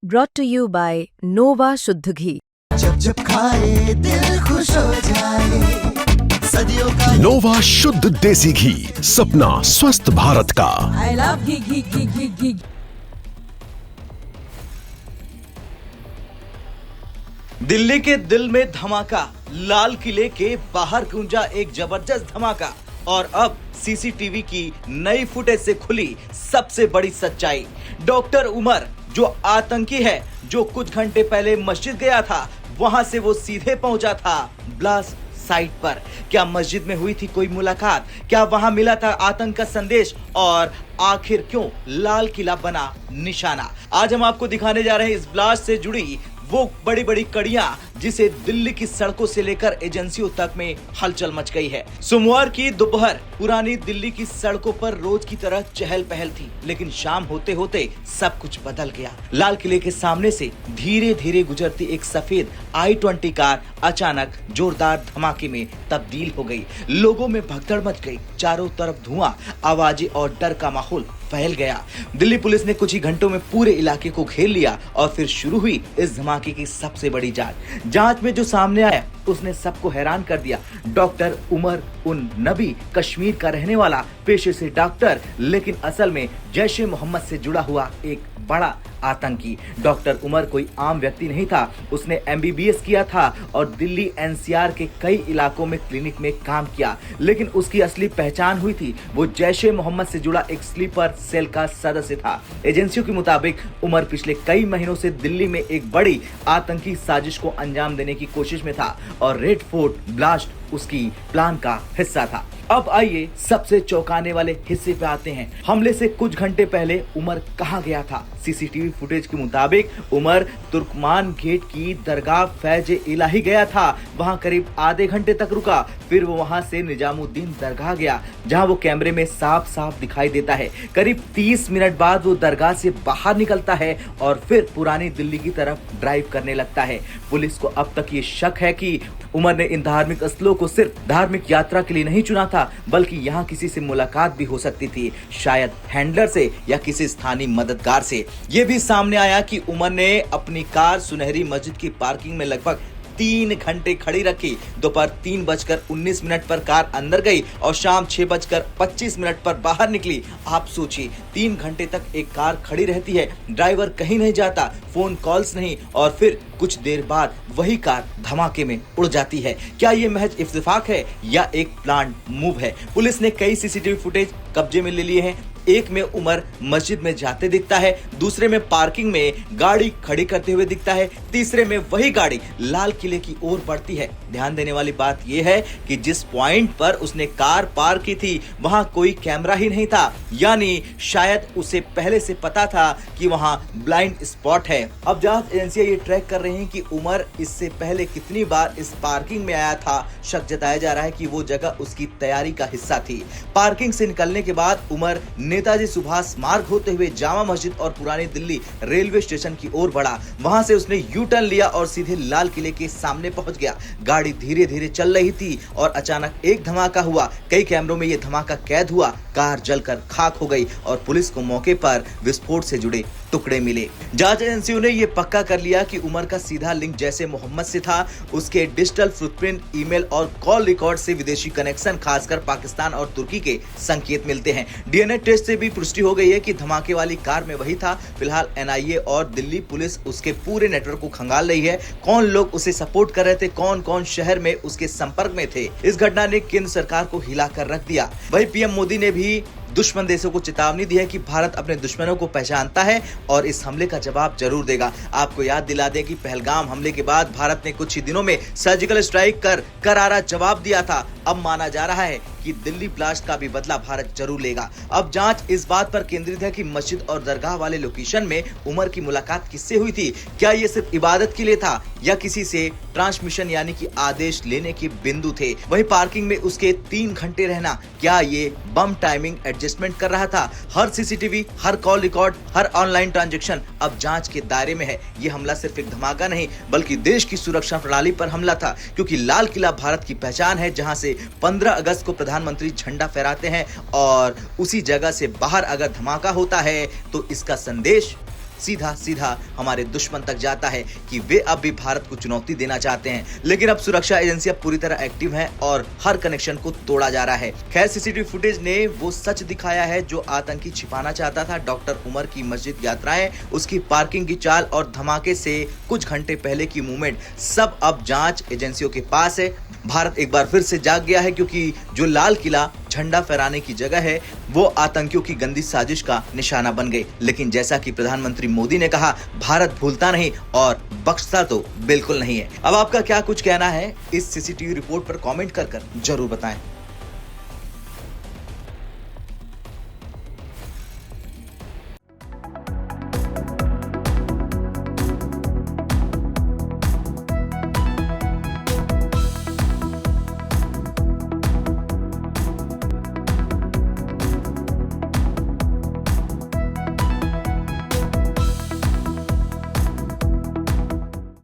brought to you by Nova शुद्ध घी। जब जब खाए दिल खुश हो जाए, सदियों का नोवा शुद्ध देसी घी, सपना स्वस्थ भारत का। I love घी घी घी घी घी। दिल्ली के दिल में धमाका, लाल किले के बाहर गूंजा एक जबरदस्त धमाका और अब सीसीटीवी की नई फुटेज से खुली सबसे बड़ी सच्चाई। डॉक्टर उमर जो आतंकी है, जो कुछ घंटे पहले मस्जिद गया था, वहां से वो सीधे पहुंचा था ब्लास्ट साइट पर। क्या मस्जिद में हुई थी कोई मुलाकात? क्या वहां मिला था आतंक का संदेश? और आखिर क्यों लाल किला बना निशाना? आज हम आपको दिखाने जा रहे हैं इस ब्लास्ट से जुड़ी वो बड़ी बड़ी कड़ियां जिसे दिल्ली की सड़कों से लेकर एजेंसियों तक में हलचल मच गई है। सोमवार की दोपहर पुरानी दिल्ली की सड़कों पर रोज की तरह चहल पहल थी, लेकिन शाम होते होते सब कुछ बदल गया। लाल किले के सामने से धीरे धीरे गुजरती एक सफेद i20 कार अचानक जोरदार धमाके में तब्दील हो गई। लोगों में भगदड़ मच गई, चारों तरफ धुआं, आवाजें और डर का माहौल फैल गया। दिल्ली पुलिस ने कुछ ही घंटों में पूरे इलाके को घेर लिया और फिर शुरू हुई इस धमाके की सबसे बड़ी जांच में जो सामने आया उसने सबको हैरान कर दिया। डॉक्टर उमर उन नबी कश्मीर का रहने वाला, पेशे से डॉक्टर, लेकिन असल में जैश ए मोहम्मद से जुड़ा हुआ एक बड़ा आतंकी। डॉक्टर उमर कोई आम व्यक्ति नहीं था, उसने MBBS किया था और दिल्ली NCR के कई इलाकों में क्लिनिक में काम किया, लेकिन उसकी असली पहचान हुई थी। वो जैश ए मोहम्मद से जुड़ा एक स्लीपर सेल का सदस्य था। एजेंसियों के मुताबिक उमर पिछले कई महीनों से दिल्ली में एक बड़ी आतंकी साजिश को अंजाम देने की कोशिश में था और रेड फोर्ट ब्लास्ट उसकी प्लान का हिस्सा था। अब आइए सबसे चौंकाने वाले हिस्से पे आते हैं। हमले से कुछ घंटे पहले उमर कहाँ गया था? सीसीटीवी फुटेज के मुताबिक उमर तुर्कमान गेट की दरगाह फैज इलाही गया था। वहां करीब आधे घंटे तक रुका, फिर वो वहां से निजामुद्दीन दरगाह गया, जहां वो कैमरे में साफ साफ दिखाई देता है। करीब 30 मिनट बाद वो दरगाह से बाहर निकलता है और फिर पुरानी दिल्ली की तरफ ड्राइव करने लगता है। पुलिस को अब तक ये शक है कि उमर ने इन धार्मिक स्थलों को सिर्फ धार्मिक यात्रा के लिए नहीं चुना था, बल्कि यहाँ किसी से मुलाकात भी हो सकती थी, शायद हैंडलर से या किसी स्थानीय मददगार से। ये भी सामने आया कि उमर ने अपनी कार सुनहरी मस्जिद की पार्किंग में लगभग 3 घंटे खड़ी रखी। दोपहर 3:19 पर कार अंदर गई और शाम 6:25 पर बाहर निकली। आप सोचिए, 3 घंटे तक एक कार खड़ी रहती है, ड्राइवर कहीं नहीं जाता, फोन कॉल्स नहीं, और फिर कुछ देर बाद वही कार धमाके में उड़ जाती है। क्या ये महज इत्तेफाक है या एक प्लान मूव है? पुलिस ने कई सीसीटीवी फुटेज कब्जे में ले लिए हैं। एक में उमर मस्जिद में जाते दिखता है, दूसरे में पार्किंग में गाड़ी खड़ी करते हुए दिखता है, तीसरे में वही गाड़ी लाल किले की ओर बढ़ती है। ध्यान देने वाली बात यह है कि जिस पॉइंट पर उसने कार पार्क की थी वहां कोई कैमरा ही नहीं था, यानी शायद उसे पहले से पता था कि वहां ब्लाइंड स्पॉट है। अब जांच एजेंसियां ये ट्रैक कर रही हैं कि उमर इससे पहले कितनी बार इस पार्किंग में आया था। शक जताया जा रहा है कि वो जगह उसकी तैयारी का हिस्सा थी। पार्किंग से निकलने के बाद उमर नेताजी सुभाष मार्ग होते हुए जामा मस्जिद और पुरानी दिल्ली रेलवे स्टेशन की ओर बढ़ा। वहां से उसने यू टर्न लिया और सीधे लाल किले के सामने पहुंच गया। गाड़ी धीरे धीरे चल रही थी और अचानक एक धमाका हुआ। कई कैमरों में यह धमाका कैद हुआ। कार जलकर खाक हो गई और पुलिस को मौके पर विस्फोट से जुड़े टुकड़े मिले। जांच एजेंसियों ने यह पक्का कर लिया कि उमर का सीधा लिंक जैसे मोहम्मद से था। उसके डिजिटल फुटप्रिंट, ईमेल और कॉल रिकॉर्ड से विदेशी कनेक्शन, खासकर पाकिस्तान और तुर्की के संकेत मिलते हैं। DNA टेस्ट से भी पुष्टि हो गई है कि धमाके वाली कार में वही था। फिलहाल NIA और दिल्ली पुलिस उसके पूरे नेटवर्क को खंगाल रही है। कौन लोग उसे सपोर्ट कर रहे थे, कौन कौन शहर में उसके संपर्क में थे, इस घटना ने केंद्र सरकार को हिलाकर रख दिया। वहीं PM मोदी ने भी दुश्मन देशों को चेतावनी दी है कि भारत अपने दुश्मनों को पहचानता है और इस हमले का जवाब जरूर देगा। आपको याद दिला दें कि पहलगाम हमले के बाद भारत ने कुछ ही दिनों में सर्जिकल स्ट्राइक कर करारा जवाब दिया था। अब माना जा रहा है कि दिल्ली ब्लास्ट का भी बदला भारत जरूर लेगा। अब जांच इस बात पर केंद्रित है कि मस्जिद और दरगाह वाले लोकेशन में उमर की मुलाकात किससे हुई थी। क्या ये सिर्फ इबादत के लिए था या किसी से ट्रांसमिशन यानी कि आदेश लेने के बिंदु थे? वहीं पार्किंग में उसके 3 घंटे रहना, क्या ये बम टाइमिंग एडजस्टमेंट कर रहा था? हर सीसीटीवी, हर कॉल रिकॉर्ड, हर ऑनलाइन ट्रांजैक्शन अब जांच के दायरे में है। ये हमला सिर्फ एक धमाका नहीं बल्कि देश की सुरक्षा प्रणाली पर हमला था, क्योंकि लाल किला भारत की पहचान है, जहां से 15 अगस्त को प्रधानमंत्री झंडा फहराते हैं और उसी जगह से बाहर अगर धमाका होता है तो इसका संदेश सीधा सीधा हमारे दुश्मन तक जाता है कि वे अब भी भारत को चुनौती देना चाहते हैं। लेकिन अब सुरक्षा एजेंसियां पूरी तरह एक्टिव हैं और हर कनेक्शन को तोड़ा जा रहा है। खैर, सीसीटीवी फुटेज ने वो सच दिखाया है जो आतंकी छिपाना चाहता था। डॉक्टर उमर की मस्जिद यात्राएं, उसकी पार्किंग की चाल और धमाके से कुछ घंटे पहले की मूवमेंट, सब अब जांच एजेंसियों के पास है। भारत एक बार फिर से जाग गया है, क्योंकि जो लाल किला झंडा फहराने की जगह है वो आतंकियों की गंदी साजिश का निशाना बन गई। लेकिन जैसा कि प्रधानमंत्री मोदी ने कहा, भारत भूलता नहीं और बख्शता तो बिल्कुल नहीं है। अब आपका क्या कुछ कहना है इस सीसीटीवी रिपोर्ट पर कमेंट कर जरूर बताएं।